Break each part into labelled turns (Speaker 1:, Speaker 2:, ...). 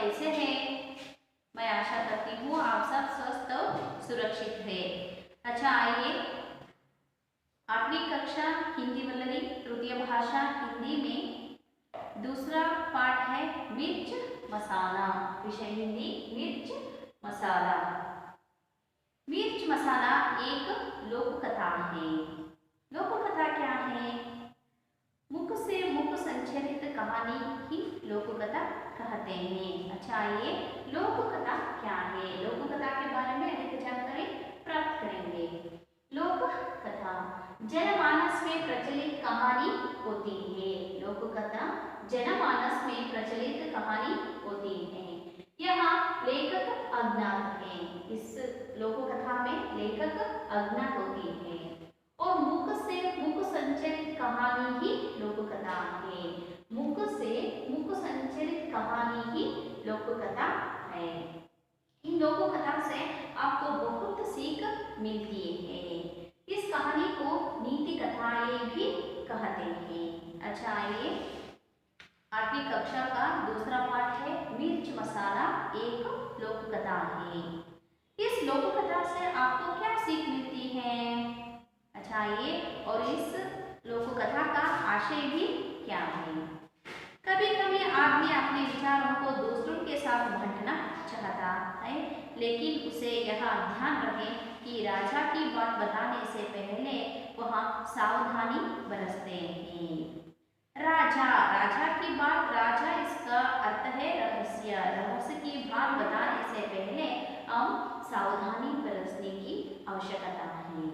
Speaker 1: कैसे हैं? मैं आशा करती हूँ आप सब स्वस्थ और सुरक्षित हैं। अच्छा, आइए आठवीं कक्षा हिंदी वल्लरी तृतीय भाषा हिंदी में दूसरा पाठ है मिर्च मसाला। विषय हिंदी मिर्च मसाला। मिर्च मसाला एक लोक कथा है। लोक कथा क्या है? मुख से मुख संचरित कहानी ही लोक कथा कहते हैं। अच्छा, ये लोक कथा क्या है? लोक कथा के बारे में अधिक जानकारी प्राप्त करेंगे। लोक कथा जनमानस में प्रचलित कहानी होती है। लोक कथा जनमानस में प्रचलित कहानी होती है। यहाँ लेखक अज्ञात है। इस लोक कथा में लेखक अज्ञात होती है और मुख से मुख संचरित कहानी ही लोक कथा है। मुख से मुख संचरित कहानी ही लोक कथा है। इन लोक कथा से आपको बहुत सीख मिलती है। इस कहानी को नीति कथाएं भी कहते हैं। अच्छा, आइए आठवीं कक्षा का दूसरा पाठ है मिर्च मसाला एक लोक कथा है। इस लोक कथा से आपको क्या सीख मिलती है? अच्छा, आइए और इस लोक कथा का आशय भी क्या है? कभी कभी आदमी अपने विचारों को दूसरों के साथ बांटना चाहता है, लेकिन उसे यह ध्यान रहे कि राजा की बात बताने से पहले वह सावधानी बरतते हैं। राजा राजा की बात, राजा इसका अर्थ है रहस्य। रहस्य की बात बताने से पहले हम सावधानी बरतने की आवश्यकता है।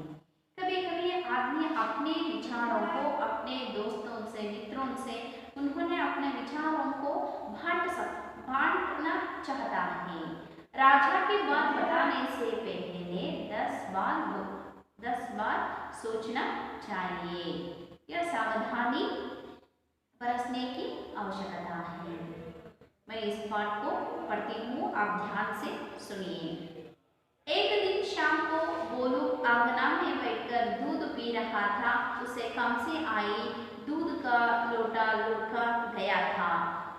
Speaker 1: कभी कभी आदमी अपने विचारों को अपने दोस्तों से, मित्रों से उन्होंने अपने विचारों को बांटना चाहता है। राजा की बात बताने से पहले 10 बार सोचना चाहिए। यह सावधानी बरतने की आवश्यकता है। मैं इस पाठ को पढ़ती हूँ, आप ध्यान से सुनिए। एक दिन शाम को बोलू आंगना में बैठकर दूध पी रहा था। उसे खांसी आई। दूध का लोटा लुढ़का गया था।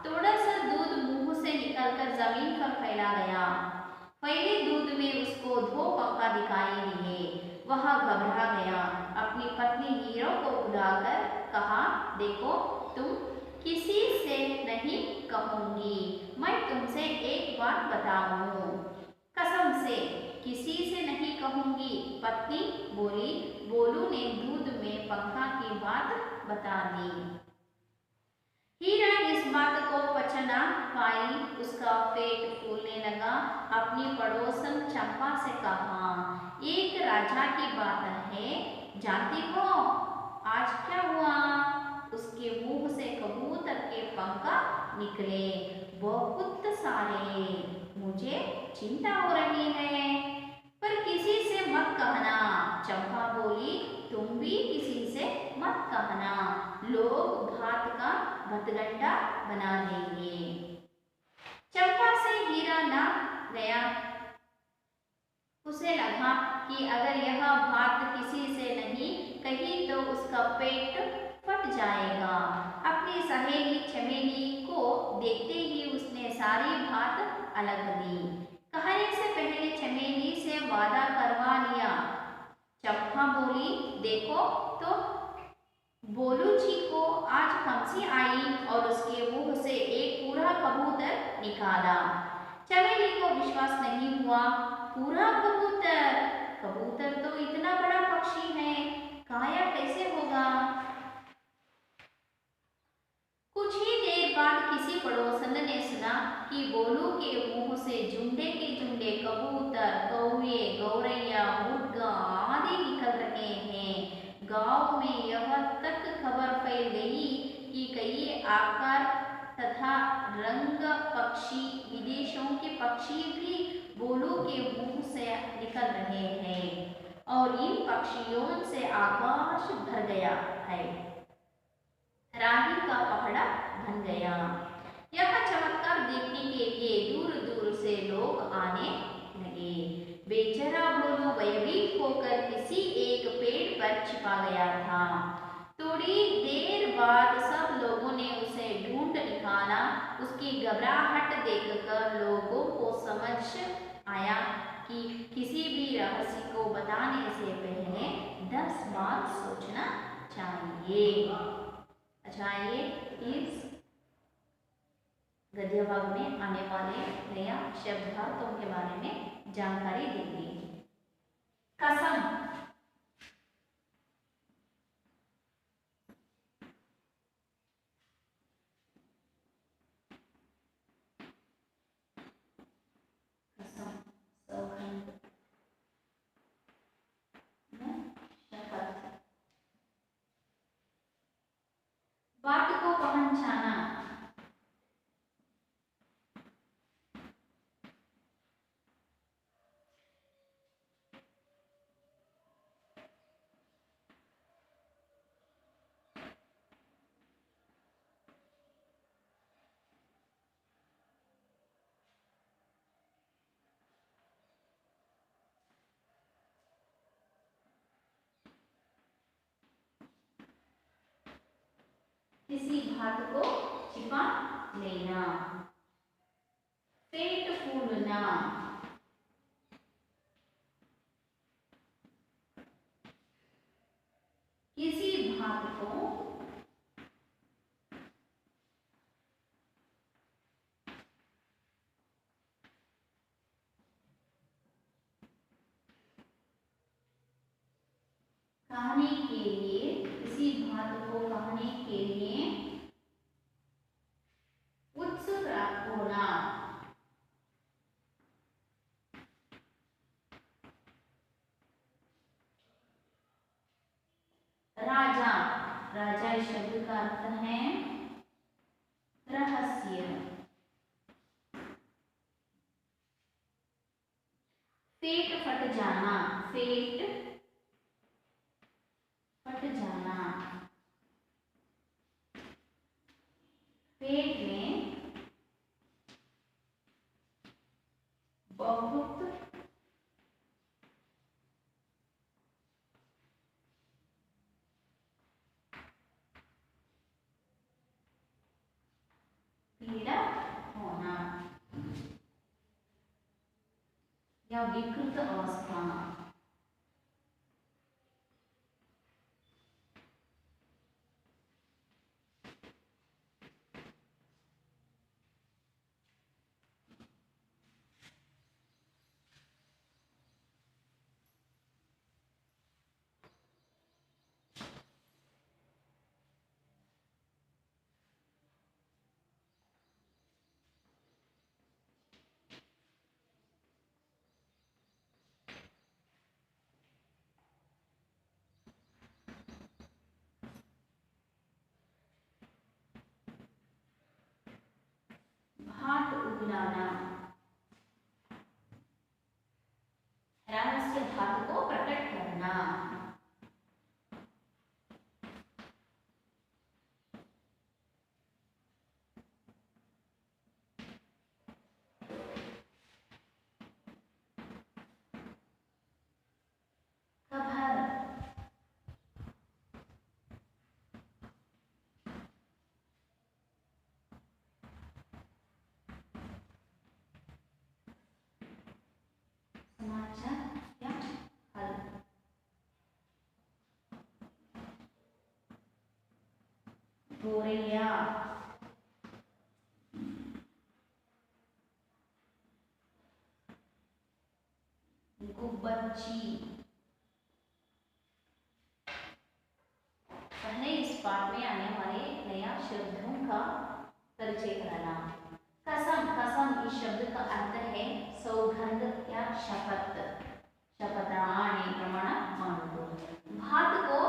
Speaker 1: थोड़ा सा दूध मुंह से निकलकर जमीन पर फैला गया। फैले दूध में उसको 2 पंखा दिखाई दिए। वह घबरा गया। अपनी पत्नी हीरो को बुलाकर कहा, देखो, तुम किसी से नहीं कहूंगी, मैं तुमसे एक बात बताऊं, कसम से किसी से नहीं कहूंगी। पत्नी बोली। बोलू ने दूध में पंखा की बात बता दी। हीरा इस बात को पच ना पाई। उसका पेट फूलने लगा। अपनी पड़ोसन चंपा से कहा, एक राजा की बात है, जानती हो आज क्या हुआ? उसके मुंह से कबूतर के पंख निकले, बहुत सारे। मुझे चिंता हो रही है, पर किसी से मत कहना। चंपा बोली, तुम भी किसी से मत कहना, लोग भात का भतगंडा बना देंगे। चंपा से हीरा ना गया। उसे लगा कि अगर यह बात किसी से नहीं कही तो उसका पेट फट जाएगा। अपनी सहेली चमेली को देखते ही उसने सारी बात अलग दी। कहने से पहले चमेली से वादा करवा लिया। चंपा बोली, देखो तो बोलू जी को आज खांसी आई और उसके मुंह से एक पूरा कबूतर निकाला। चमेली को विश्वास नहीं हुआ। पूरा कबूतर? कबूतर तो इतना बड़ा पक्षी है, काया कैसे होगा? कुछ ही देर बाद किसी पड़ोसन ने सुना कि बोलू के मुंह से झुंडे के झुंडे कबूतर, कौवे, गौरैया, मुर्गा आदि निकल रहे हैं। गांव में यह तक खबर फैल गई कि कई आकार तथा रंग पक्षी, विदेशों के पक्षी भी बोलू के मुंह से निकल रहे हैं और इन पक्षियों से आकाश भर गया है, राही का पहाड़ा बन गया। यह चमत्कार देखने के लिए दूर दूर से लोग आने लगे। बेचारा बोलू भयभीत होकर किसी एक पेड़ पर छिपा गया था। थोड़ी देर बाद सब लोगों ने उसे ढूंढ निकाला। उसके उसकी घबराहट देखकर लोगों को समझ आया कि किसी भी रहस्य को बताने से पहले 10 बार सोचना चाहिए। अच्छा, ये इस गद्य भाग में आने वाले नया शब्दार्थों के बारे में जानकारी देंगे। कसम, कसम, सौगंध, शपथ, बात को पहचाना, किसी बात को छिपा लेना, पेट फूलना, किसी बात को कहने के लिए, किसी बात को कहने के लिए उत्सुक होना, राजा, राजा इस शब्द का अर्थ है रहस्य। पेट फट जाना, पेट फट जाना, पेट में बहुत पीड़ा होना या विकृत अवस्था, भाट उगलाना, रहस्य धातु को प्रकट करना, खबर, समाचार या हल, गोरैया, गुब्बच्ची। पहले इस पाठ में आने वाले नया शब्दों का परिचय कराना। कसम, कसम इस शब्द का अर्थ है सौगंध या शपथ, शपथाने प्रमाण मानो। बात को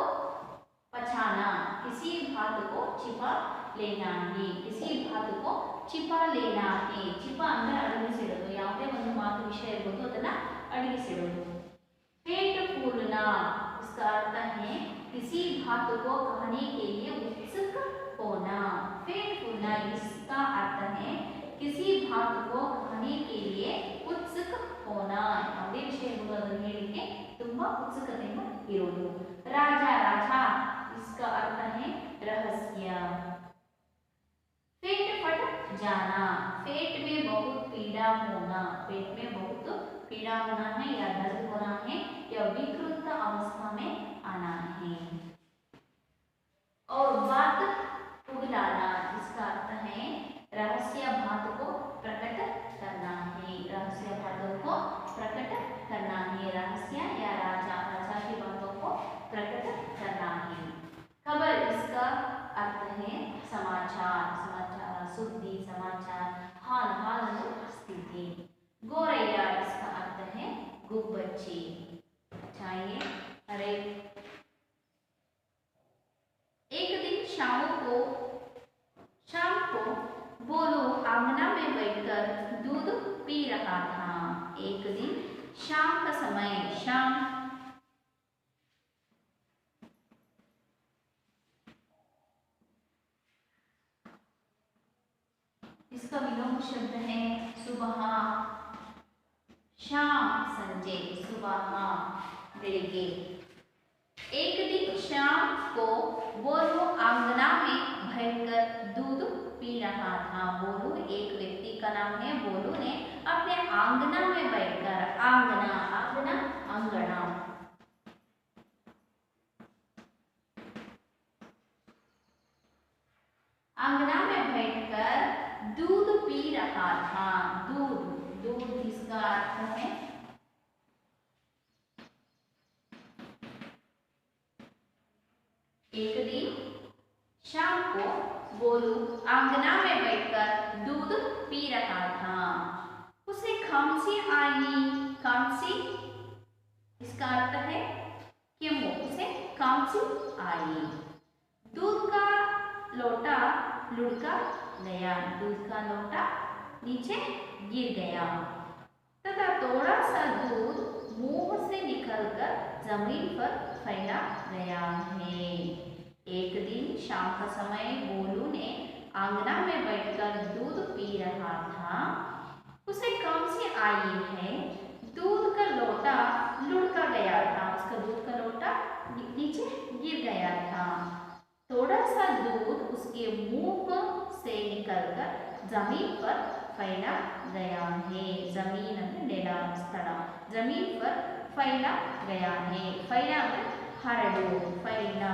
Speaker 1: पछाना, किसी बात को छिपा लेना है, किसी बात को छिपा लेना है, छिपा अंदर ಅಡಗಿಸಿಡೋದು, ಯಾವುದೇ ಒಂದು ಮಾತು ವಿಷಯ ಇರಬಹುದು ಅದನ್ನ ಅಡಗಿಸಿಡೋದು। पेट फूलना, इसका अर्थ है किसी बात को कहने के लिए उत्सुक होना। पेट फूलना इसका अर्थ है किसी बात को कहने के लिए उत्सुक होना, ಯಾವುದೇ ವಿಷಯ ಇರಬಹುದು ಅದನ್ನು ಹೇಳಲಿಕ್ಕೆ ತುಂಬಾ ಉತ್ಸುಕತೆಯಿಂದ ಇರೋದು। राजा, राजा इसका अर्थ है रहस्य। पेट फट जाना, पेट में बहुत पीड़ा होना, पेट में बहुत पीड़ा होना है या दर्द होना है या विकृत अवस्था में आना है। और बात उगलाना, इसका अर्थ है रहस्य बात को प्रकट करना है, रहस्य बातों को प्रकट करना है, रहस्य या राजा की बातों को प्रकट करना है। खबर, इसका अर्थ है समाचार, समाचार सुद्धि, समाचार, हाल स्थिति। गोरैया, इसका अर्थ है गुब्बच्ची। चाहिए अरे एक दिन शाम को बोलू आंगना में बैठकर दूध पी रहा था। एक दिन शाम का समय, शाम इसका विलोम शब्द है सुबह, शाम संजय, सुबह बेगे। एक दिन शाम को बोलू आंगना में बैठकर दूध पी रहा था। बोलू एक व्यक्ति का नाम है। बोलू ने अपने आंगना में बैठकर, आंगना आंगना अंगना, आंगना में बैठकर दूध पी रहा था। दूध, दूध इसका अर्थ है एक दिन शाम को बोलू आंगना में बैठकर दूध पी रहा था। उसे खांसी आई। खांसी इसका अर्थ है क्यों, उसे खांसी आई। दूध का लोटा लुढ़का गया, दूध का लोटा नीचे गिर गया तथा थोड़ा सा दूध मुंह से निकलकर जमीन पर फैला गया है। एक दिन शाम का समय बोलू ने आंगना में बैठकर दूध पी रहा था। उसे खांसी आई है। दूध का लोटा लुढ़का गया था, उसका दूध का लोटा नीचे गिर गया था। थोड़ा सा दूध उसके मुंह से निकलकर जमीन पर फैला गया है। जमीन नेला स्थल, जमीन पर फैला गया है। फैला हरडो, फैला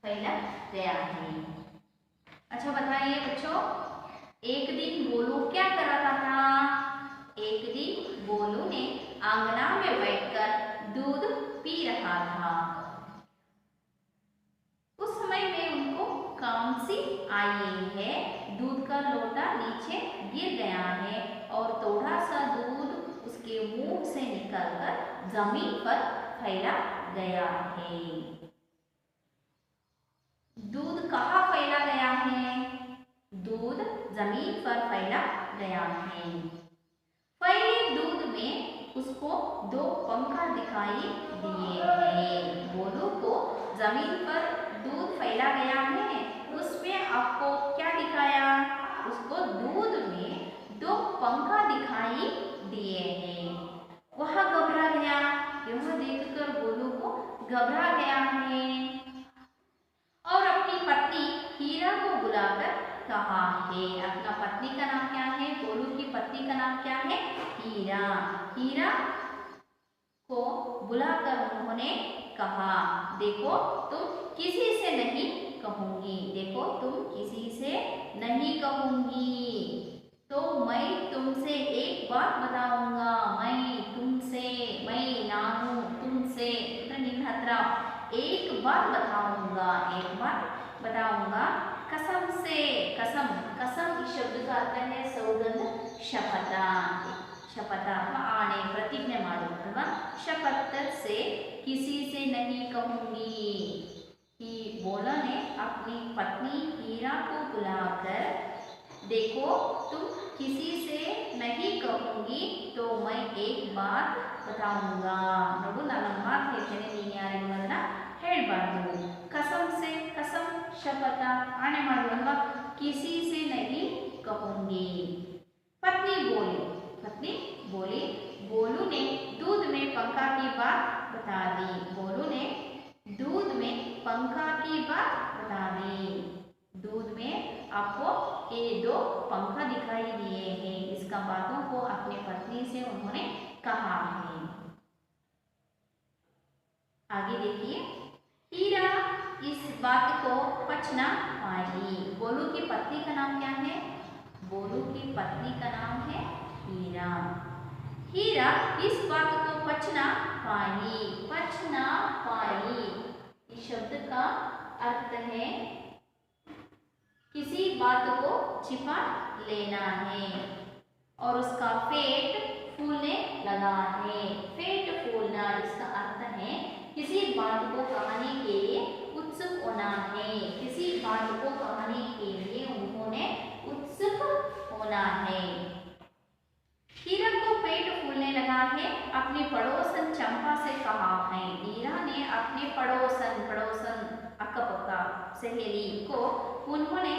Speaker 1: फैला गया है। अच्छा बताइए बच्चों, एक दिन बोलू क्या कर रहा था? एक दिन बोलू ने आंगना में बैठकर दूध पी रहा था। उस समय में उनको खांसी आई है। दूध का लोटा नीचे गिर गया है और थोड़ा सा दूध उसके मुंह से निकलकर जमीन पर फैला गया है। दूध कहाँ फैला गया है? दूध जमीन पर फैला गया है। फैले दूध में उसको दो पंखा दिखाई दिए हैं। बोलू को जमीन पर दूध फैला गया है, उसमें आपको क्या दिखाया? उसको दूध में दो पंखा दिखाई दिए हैं। वह घबरा गया। यह देखकर बोलू को घबरा गया है और अपनी पत्नी हीरा को बुलाकर कहा है। अपना पत्नी का नाम क्या है? बोलू की पत्नी का नाम क्या है? हीरा। हीरा को बुलाकर उन्होंने कहा, देखो तुम किसी से नहीं कहूंगी, देखो तुम किसी से नहीं कहूंगी, तो मैं तुमसे एक बात बताऊंगा। मैं तुमसे, मैं नानू तुमसे निन्न हत्र एक बात बताऊंगा, एक बात बताऊंगा कसम से। कसम, कसम इस शब्द का अर्थ है सौगंध, शपथ, शपथ आने प्रतिज्ञा मारूंगा। शपथ से किसी से नहीं कहूंगी। कि बोला ने अपनी पत्नी हीरा को बुलाकर, देखो तुम किसी से नहीं कहूंगी तो मैं एक बात बताऊंगा। नगु ನನ್ನ ಮಾತು ಹೇಳ್ತೇನೆ, ನೀನು ಯಾರಿಗೂ ಅದನ್ನ ಹೇಳಬಾರ್ದು. कसम से, कसम शपथ आने मारूंगा, किसी से नहीं कहूंगी। पत्नी बोली, पत्नी बोली। बोलू ने दूध में पंखा की बात बता दी। बोलू ने जो पंखा दिखाई दिए हैं, इसका बातों को अपने पत्नी से उन्होंने कहा है। आगे देखिए, हीरा इस बात को पच ना पाई। बोलू की पत्नी का नाम क्या है? बोलू की पत्नी का नाम है हीरा। हीरा इस बात को पच ना पाई। पच ना पाई इस शब्द का अर्थ है किसी बात को छिपा लेना है और उसका पेट फूलने लगा है। पेट फूलना इसका अर्थ है किसी बात को कहने के लिए उत्सुक होना है। किसी बात को कहने के लिए उन्होंने उत्सुक होना है। हीरा को पेट फूलने लगा है अपनी पड़ोसन चंपा से कहा है। हीरा ने अपने पड़ोसन अक्का-पक्का सहेली को उन्होंने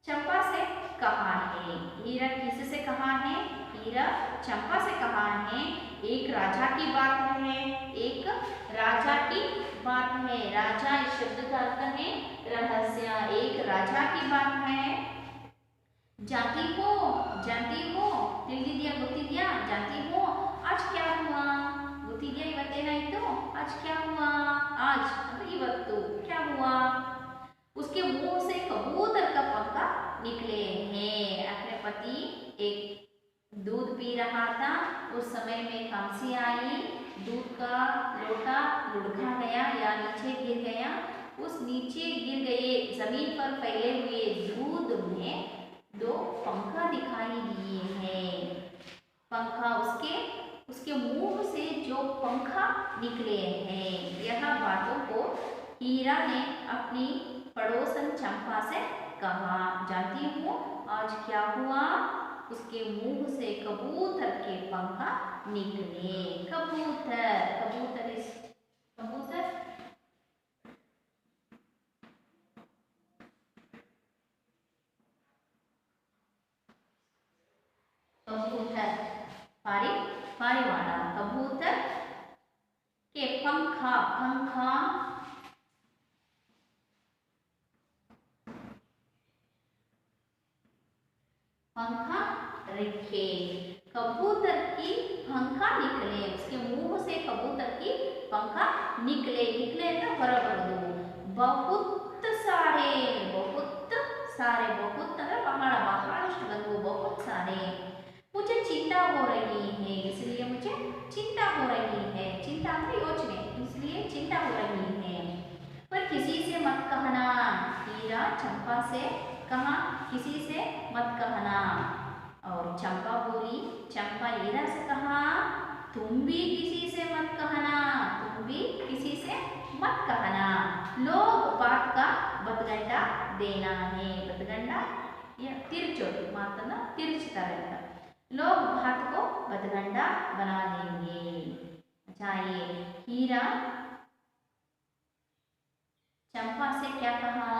Speaker 1: चंपा से कहा है। हीरा किससे कहा है? हीरा चंपा से कहा है। एक राजा की बात है, एक राजा की बात है। राजा इस शब्द का अर्थ है रहस्य। एक राजा की बात है। जानती हो तिल्दी दिया गुत्ती दिया, जानती हो आज क्या हुआ? गुत्ती दिया इवत्ते नहीं तो आज क्या हुआ? आज इवत्तु क्या हुआ? उसके मुंह से कबूतर का पंखा निकले हैं। अपने पति एक दूध पी रहा था, उस समय में खांसी आई, दूध का लोटा लुढ़का गया या नीचे गिर गया। उस नीचे गिर गए जमीन पर फैले हुए दूध में दो पंखा दिखाई दिए हैं। पंखा उसके मुंह से जो पंखा निकले हैं। यह बातों को हीरा ने अपनी पड़ोसन चंपा से कहा। जानती हूँ आज क्या हुआ? उसके मुंह से कबूतर के पंखा निकले। कबूतर पारिवाला कबूतर के पंखा रखे। कबूतर की पंखा निकले। उसके मुंह से कबूतर की पंखा निकले तो बराबर बहुत सारे बहुत बहारಷ್ಟು ಬಂದವು बहुत सारे। मुझे चिंता हो रही है इसलिए मुझे चिंता हो रही है। चिंता में योचने, इसलिए चिंता हो रही है। पर किसी से मत कहना। हीरा चंपा से कहा किसी से मत कहना। और चंपा बोली, चंपा हीरा से कहा तुम भी किसी से मत कहना। तुम भी किसी से मत कहना। लोग बात का बतगंडा देना है। बतगंडा या तिरचोटी मातನ್ನ ತಿರುಚುತ್ತಾರೆ ಅಂತ। लोग बात को बतगंडा बना देंगे। अच्छा, ये हीरा चंपा से क्या कहा?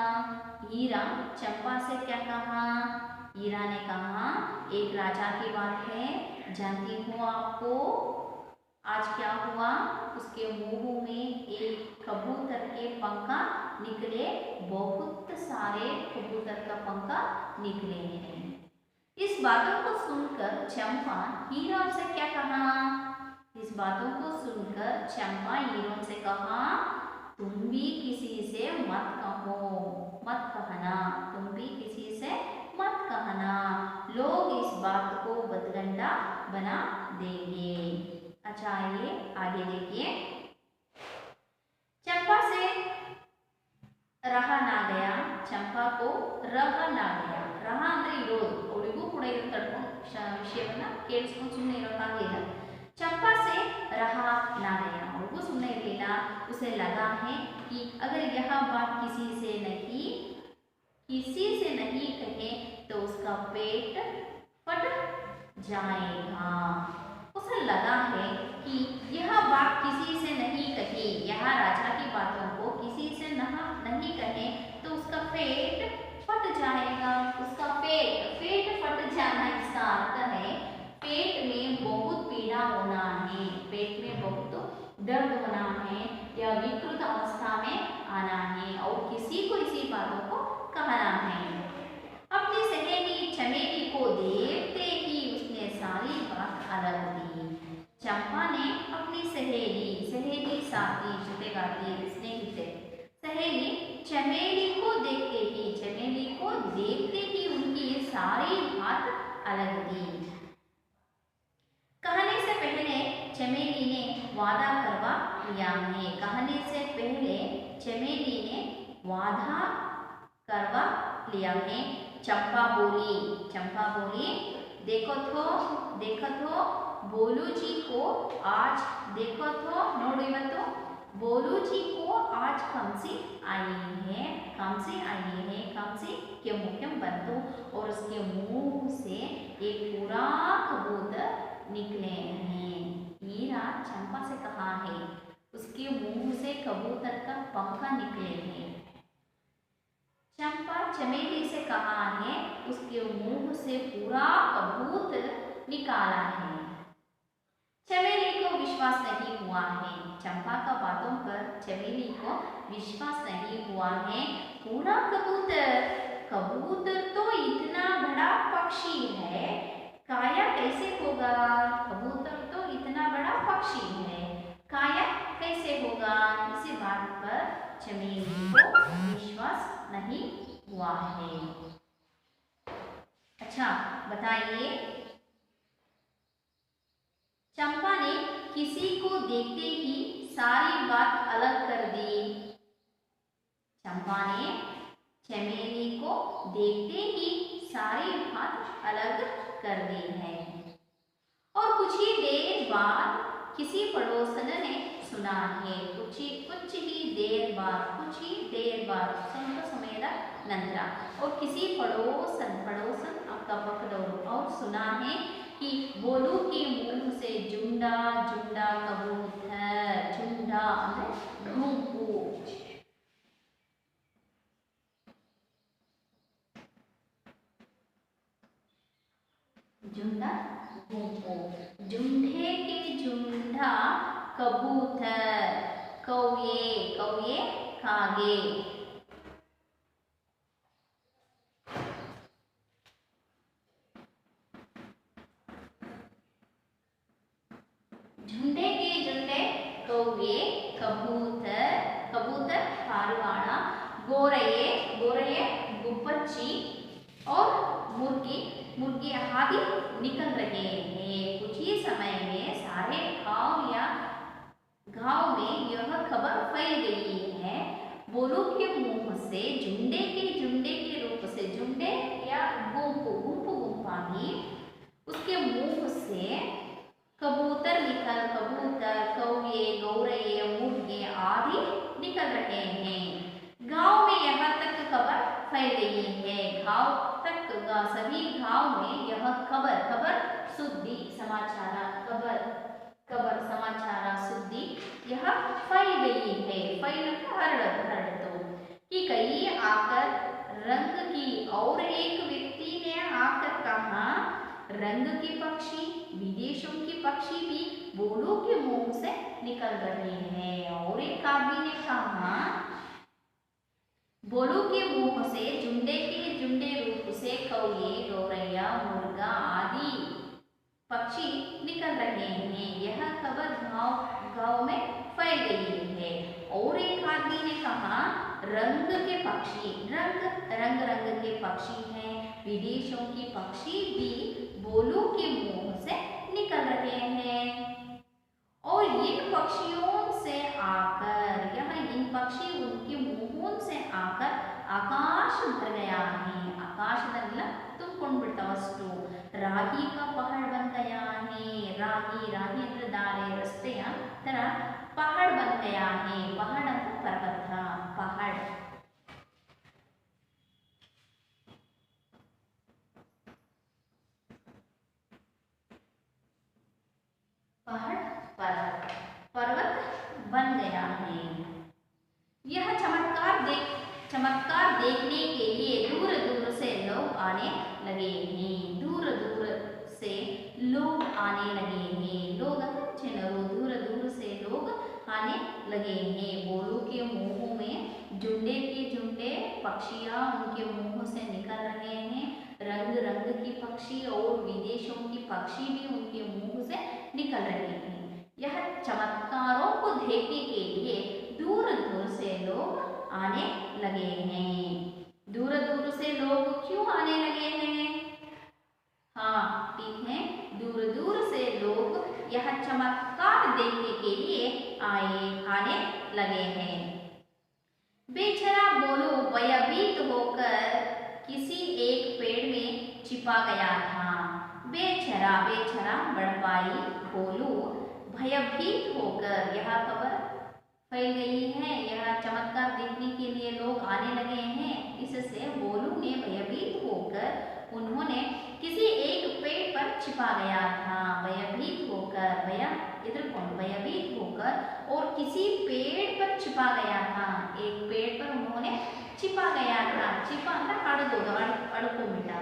Speaker 1: हीरा चंपा से क्या कहा? हीरा ने कहा एक राजा की बात है, जानती हूँ आपको आज क्या हुआ? उसके मुंह में एक कबूतर के पंखा निकले। बहुत सारे कबूतर का पंखा निकले हैं। इस बातों को सुनकर चंपा हीरा से क्या कहा? इस बातों को सुनकर चंपा हीरो से कहा तुम भी किसी से मत कहो, मत कहना। तुम भी किसी से मत कहना। लोग इस बात को बतगंडा बना देंगे। अच्छा, ये आगे देखिए। चंपा से रहा ना गया। चंपा को रहा ना गया। रहा ಅಂದ್ರೆ ಇರೋದು, ಅವಳಿಗೂ ಕೂಡ ಇದು ತಡ್ಕೊಂಡು ವಿಷಯವನ್ನ ಕೇಳಿಸ್ಕೊಂಡು ಸುಮ್ಮನೆ ಇರೋಕ್ಕಾಗಲಿಲ್ಲ। चंपा से रहा ना गया, ಅವಳಿಗೂ ಸುಮ್ಮನೆ ಇರಲಿಲ್ಲ। उसे लगा है कि अगर यह बात किसी से नहीं कहे तो उसका पेट फट जाएगा। उसे लगा है कि यह बात किसी से नहीं कही, यह राजा की बातों को किसी से नहीं कहे तो उसका पेट फट जाएगा। उसका पेट फट जाना इसका अर्थ है पेट में बहुत पीड़ा होना है, पेट में बहुत दर्द होना है या विकृत अवस्था में आना है और किसी को इसी बातों को कहना है। अपनी सहेली गीते गाती है, स्नेहिते। सहेली चमेली को देखते ही उनकी सारी बात अलग थी। कहने से पहले चमेली ने वादा करवा लिया है। कहने से पहले चमेली ने वादा करवा लिया है। चंपा बोली देखो तो बोलू जी को आज देखो तो नोಡು ಇವತ್ತು बोलू जी को आज कमसी आई है। कमसी के मुख्यम बंतु और उसके मुंह से एक पूरा कबूतर निकले हैं। ये रात चंपा से कहा है, उसके मुंह से कबूतर का पंखा निकले हैं। चंपा चमेली से कहा है, उसके मुंह से पूरा कबूतर निकाला है। चमेली को विश्वास नहीं हुआ है। चंपा का बातों पर चमेली को विश्वास नहीं हुआ है। पूरा कबूतर तो इतना बड़ा पक्षी है, काया कैसे होगा? कबूतर तो इतना बड़ा पक्षी है, काया कैसे होगा? इसी बात पर चमेली को विश्वास नहीं हुआ है। अच्छा बताइए, चंपा ने किसी को देखते ही सारी बात अलग कर दी। चंपा ने चमेली को देखते ही सारी बात अलग कर दी है। और कुछ ही देर बाद किसी पड़ोसन ने सुना है। कुछ ही देर बाद ಸ್ವಲ್ಪ ಸಮಯದ ನಂತರ और किसी पड़ोसन अಕ್ಕಪಕ್ಕದವರು और सुना है कि बोलू के मुंह से जुंडा कबूतर, जुंडा ಅಂದ್ರೆ ಗುಂಪು, जुंडा गुंपु, जुंडे के जुंडा कबूतर, कौए कागे। झुंडे के झुंडे कौवे, कबूतर पारिवाಳ, गोरैये गुब्बच्ची और मुर्गी आदि निकल रहे हैं। कुछ ही समय में सारे गांव में यह खबर फैल गई है। बोलू के मुंह से झुंडे के रूप से, झुंडे या गुंपा भी, उसके मुंह से कबूतर, कौवे, गौरैये, मुर्गे आदि निकल रहे हैं। गांव में यहाँ तक खबर फैल गई है। सभी गांव में यह खबर सुद्दी समाचार, खबर समाचार सुद्दी यह फैल गई है। हरड़तो कि कई आकर रंग की, और एक व्यक्ति ने आकर कहा, रंग के पक्षी, विदेशों के पक्षी भी बोलू के मुंह से निकल रहे हैं। और एक आदमी ने कहा, बोलू के मुंह से झुंडे रूप से कौवे, गौरैया, मुर्गा आदि पक्षी निकल रहे हैं। यह खबर गांव में फैल गई है। और एक आदमी ने कहा, रंग के पक्षी, रंग के पक्षी हैं, विदेशों की पक्षी भी बोलू के मुंह से निकल रहे हैं। और इन पक्षियों से आकर, इन पक्षी उनके मुंहों से आकर आकाश भर गया है। आकाशदಲ್ಲ ತುಂಬಿಕೊಂಡ್ಬಿಡ್ತಾವಷ್ಟು। राही का पहाड़ बन गया है। राही ಅಂದ್ರೆ ದಾರಿ, ರಸ್ತೆಯ ತರ पहाड़ बन गया है। पहाड़ ಅಂದ್ರೆ पर्वत, पहाड़। पर्वत बन गया है। यह चमत्कार देखने के लिए दूर दूर से लोग आने लगे हैं। दूर दूर से लोग आने लगे हैं। लोग जनरू, दूर दूर से लोग आने लगे हैं। बोलू के मुंह में झुंडे के झुंडे पक्षियां उनके मुंह से निकल रहे हैं। रंग की पक्षी और विदेशों की पक्षी भी उनके मुंह से निकल रहे हैं। यह चमत्कारों को देखने के लिए आने लगे हैं। दूर दूर से लोग क्यों आने लगे हैं? हाँ ठीक है, दूर दूर से लोग यह चमत्कार देखने के लिए आने लगे हैं। बेचारा बोलू भयभीत होकर किसी एक पेड़ में छिपा गया था। बेचारा बेचारा बड़पाई बोलू भयभीत होकर, यह खबर फैल गई है, यह चमत्कार देखने के लिए लोग आने लगे हैं। इससे बोलू ने भयभीत होकर उन्होंने किसी एक पेड़ पर छिपा गया था। भयभीत होकर, इधर कौन, भयभीत होकर और किसी पेड़ पर छिपा गया था। एक पेड़ पर उन्होंने छिपा गया था। छिपा अड़को मिटा।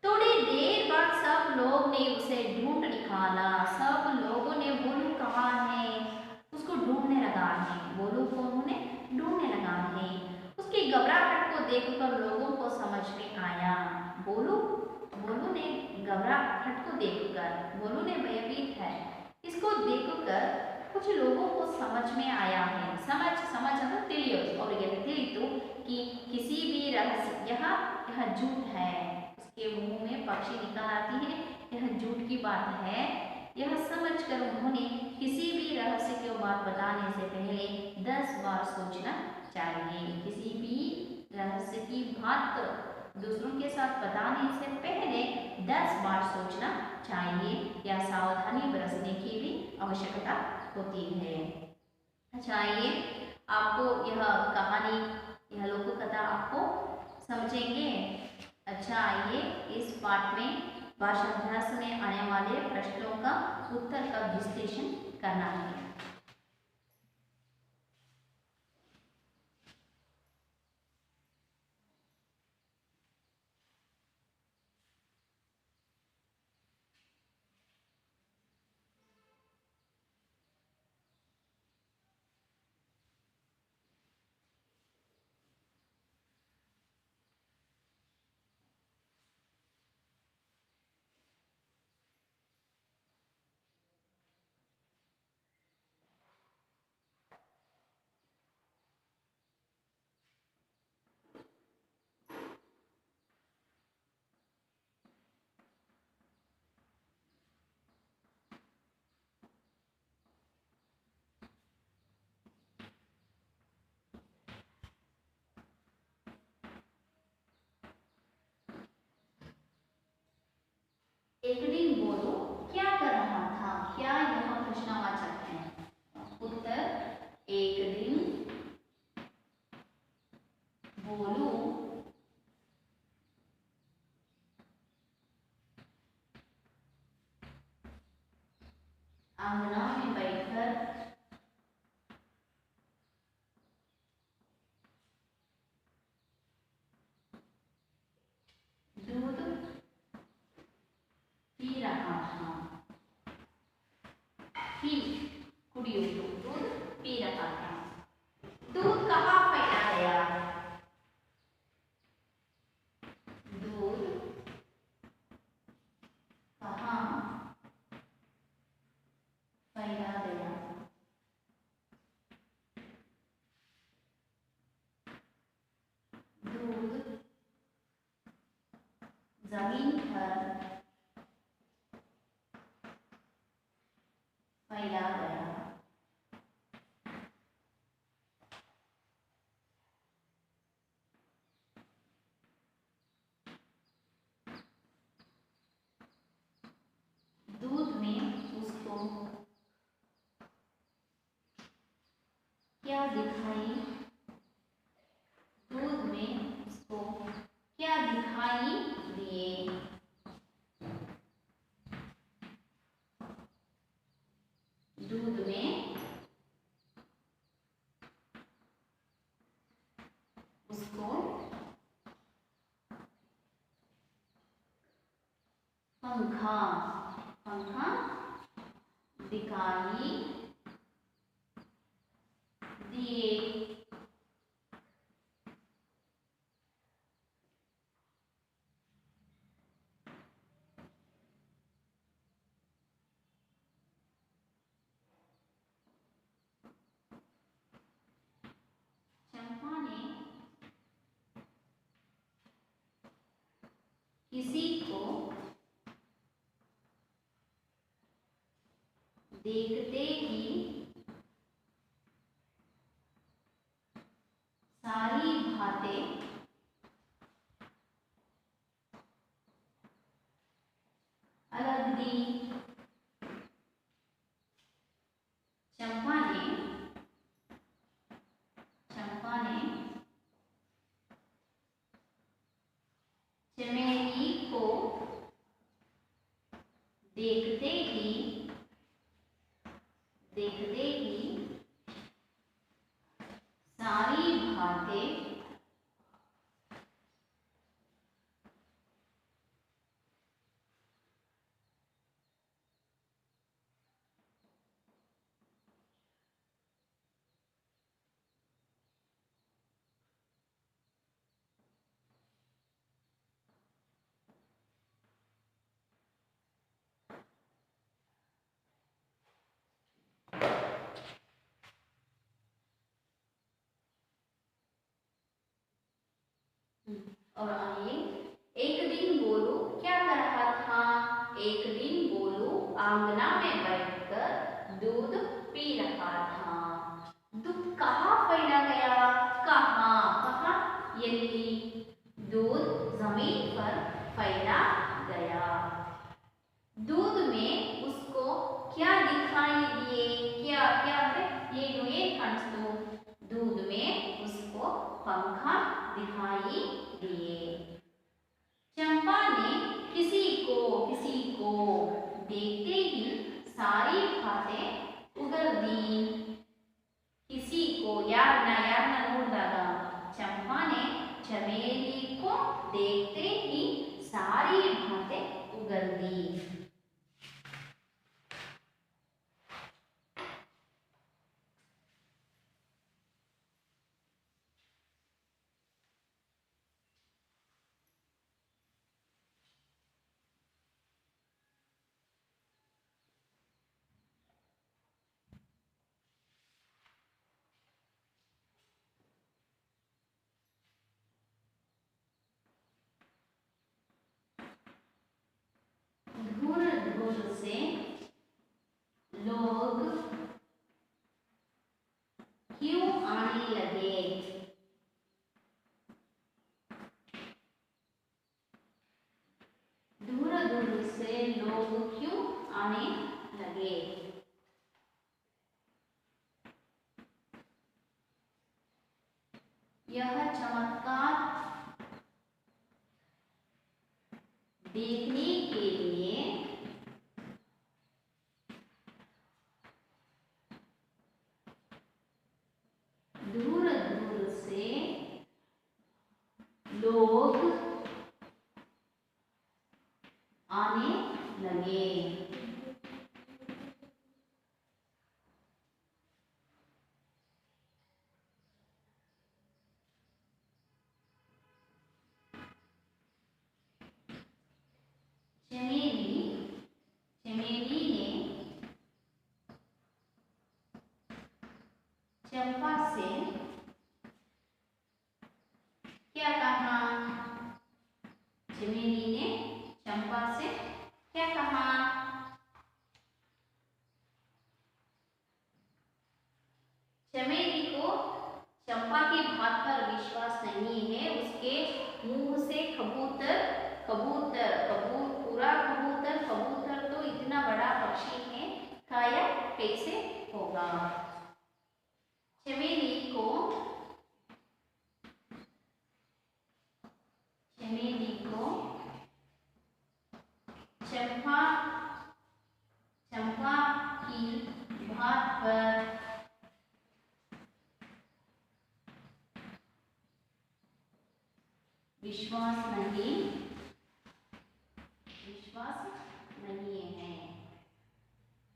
Speaker 1: थोड़ी देर बाद सब लोग ने उसे ढूंढ निकाला। सब लोगों ने बोलू कहाँ है उसको ढूंढने लगा है। बोलू को उन्होंने ढूंढने लगा है। उसकी घबराहट को देखकर लोगों को समझ में आया। बोलू ने घबराहट को देखकर, बोलू ने भयभीत है, इसको देखकर कुछ लोगों को समझ में आया है। समझ ತಿಳಿಯಿತು कि किसी भी रहस्य, यह झूठ है। उसके मुंह में पक्षी निकल आती है, यह झूठ की बात है। यह समझकर उन्होंने किसी भी रहस्य की बात बताने से पहले 10 बार सोचना चाहिए। किसी भी रहस्य की बात दूसरों के साथ बताने से पहले 10 बार सोचना चाहिए या सावधानी बरतने की भी आवश्यकता होती है। अच्छा, आइए आपको यह कहानी, यह लोक कथा आपको समझेंगे। अच्छा, आइए इस पाठ में भाषा अभ्यास में आने वाले प्रश्नों का उत्तर का विश्लेषण करना है। एक दिन बोलो क्या कर रहा था? क्या यह प्रश्नवाचक है? उत्तर, एक दिन बोलू आंगना में बैठकर दूध पी रहा था। दूध पी रहा था। दूध कहाँ फैला गया? दूध कहाँ फैला गया? दूध जमीन पर फैला गया। दूध में उसको क्या दिखाई? दूध में उसको क्या दिखाई दिए? दूध में उसको पंखा दिखाई दिए। चंपा देखते ही सारी बातें अलग दी। चंपा ने चमेली को देखते ही सारी बातें और आइए, एक दिन गोलू क्या कर रहा था? एक दिन गोलू आंगना में बैठकर दूध पी रहा था। दूध कहाँ फैला गया? कहाँ यही दूध जमीन पर फैला गया। दूध में उसको क्या दिखाई दिए? क्या क्या ये कांस्तो दूध में उसको पंखा दिखाई दिए। चंपा ने किसी को देखते ही सारी बातें उगल दी। किसी को यारना नोड़दागा चंपा ने चमेली को देखते ही सारी बातें उगल दी। दूर से लोग क्यों आने लगे? दूर से लोग क्यों आने लगे? यह चमत्कार देखने के लिए दूर से लोग आने लगे। चमेली ने चंपा से क्या कहा? चमेली ने चंपा से क्या कहा? चमेली को चंपा की बात पर विश्वास नहीं है। उसके मुंह से कबूतर तो इतना बड़ा पक्षी है, खाया कैसे होगा? चमेली को चंपा की बात पर विश्वास नहीं है।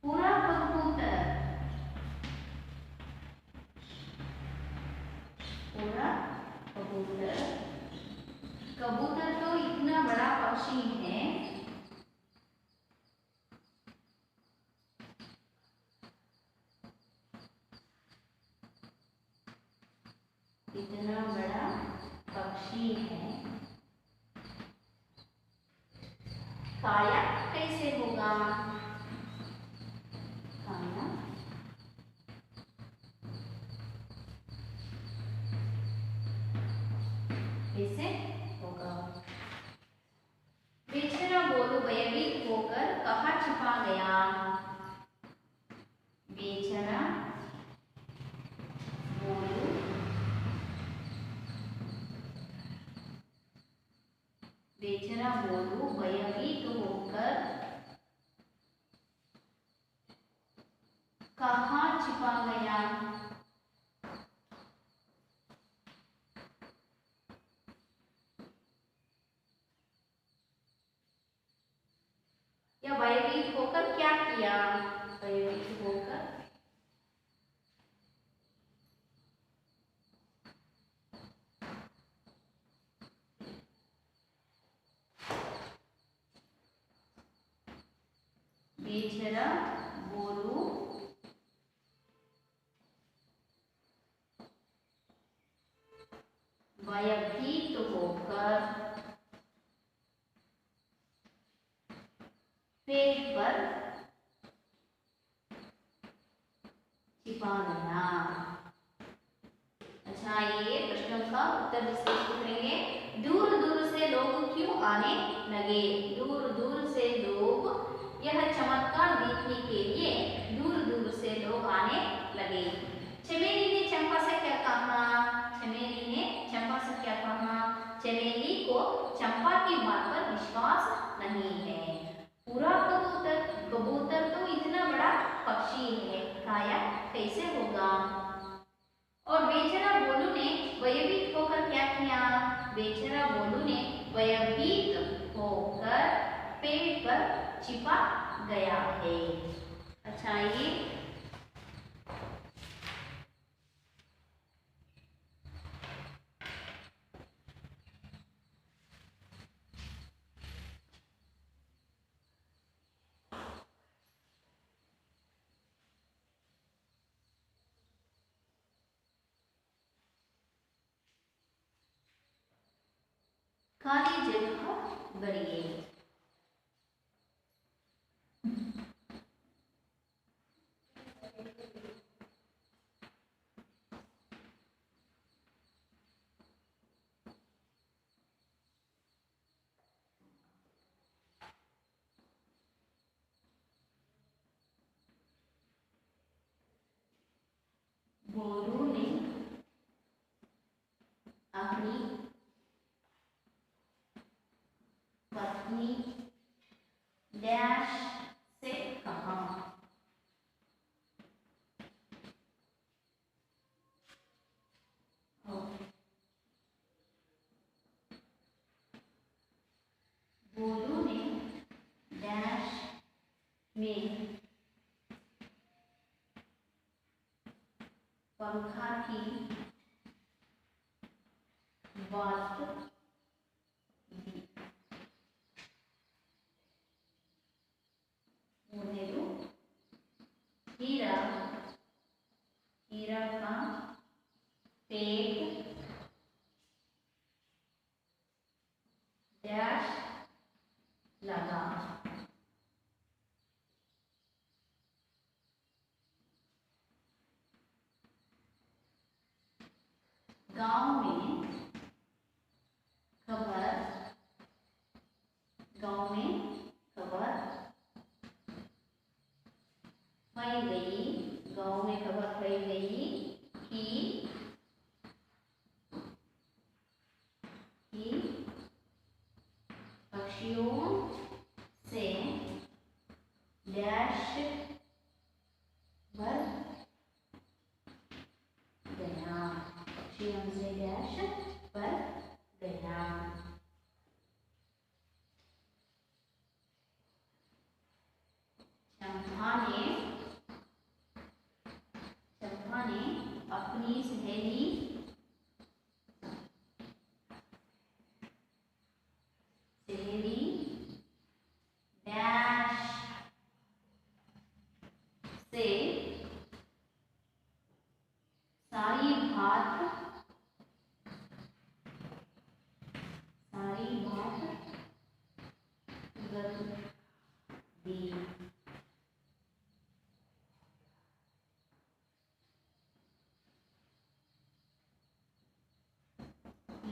Speaker 1: पूरा कबूतर तो इतना बड़ा पक्षी है, खाया कैसे होगा? बोलू भयभीत होकर कहाँ छिपा गया। या भयभीत होकर क्या किया, भयभीत होकर बेचारा बोलू भयभीत होकर पेड़ पर छिपा गया। अच्छा, ये प्रश्नों का उत्तर विशेष करेंगे। दूर दूर से लोग क्यों आने लगे, दूर दूर से लोग, यह चमत्कार देखने के लिए दूर दूर से लोग आने लगे। चमेली ने चंपा से क्या कहा, चमेली ने चंपा से क्या कहा, चमेली को चंपा की बात पर विश्वास नहीं है। पूरा कबूतर, कबूतर तो इतना बड़ा पक्षी है, खाया कैसे होगा। और बेचारा बोलू ने भयभीत होकर क्या किया, बेचारा बोलू ने भयभीत होकर पेड़ पर छिपा गया है। अच्छा, ये खाली जगह भरिए। बोलू ने अपनी पत्नी डैश से कहा, बोलू ने डैश में पंखा की बात दी। हीरा, हीरा का पेट डैश लगा। गांव में खबर, गांव में खबर फैल गई, गांव में खबर फैल गई कि पक्षियों से डैश भर गया, पक्षियों से डैश भर गया। चंपा ने अपनी सहेली डैश से सारी बात दी।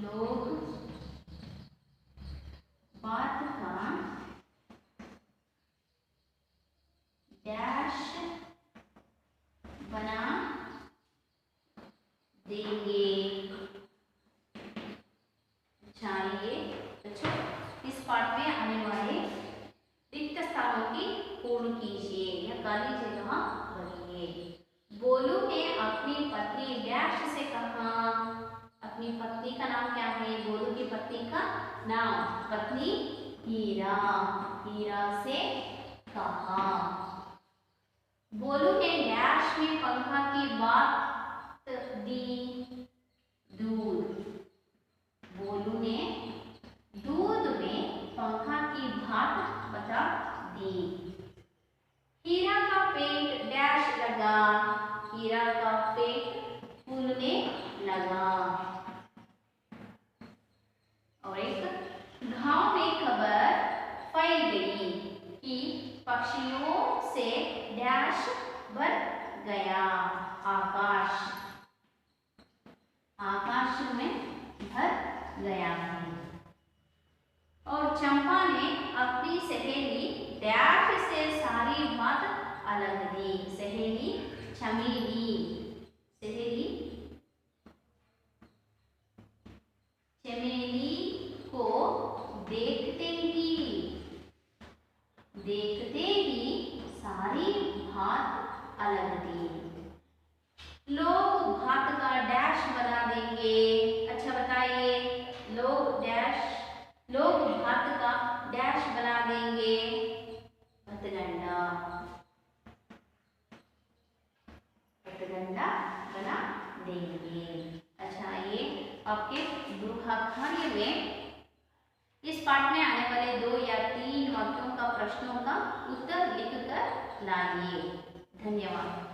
Speaker 1: लोग बात का डैश बना देंगे। अच्छा, ये अच्छा, इस पाठ में आने वाले रिक्त स्थानों की पूर्ण कीजिए या खाली जगह भरिए। बोलू ने अपनी पत्नी डैश से कहा, अपनी पत्नी का नाम क्या है? बोलू की पत्नी का नाम पत्नी हीरा, हीरा से कहा। बोलू ने डैश में पंखा की बात दी दूध, बोलू ने दूध में पंखा की बात बता दी। हीरा का पेट डैश लगा, हीरा का पेट फूलने लगा। और एक गांव में खबर फैल गई कि पक्षियों से डैश भर गया, आकाश, आकाश में भर गया है। और चंपा ने अपनी सहेली डैश से सारी बात अलग दी, सहेली चमेली, सहेली चमेली को देखते ही सारी बात अलग दी। लोग भात का डैश बना देंगे, अच्छा बताइए, लोग भात का डैश बना देंगे, भतगंडा, भतगंडा बना देंगे। अच्छा, ये आपके गृहकार्य में इस पाठ में आने वाले 2 या 3 वाक्यों का प्रश्नों का उत्तर लिखकर लाइए। धन्यवाद।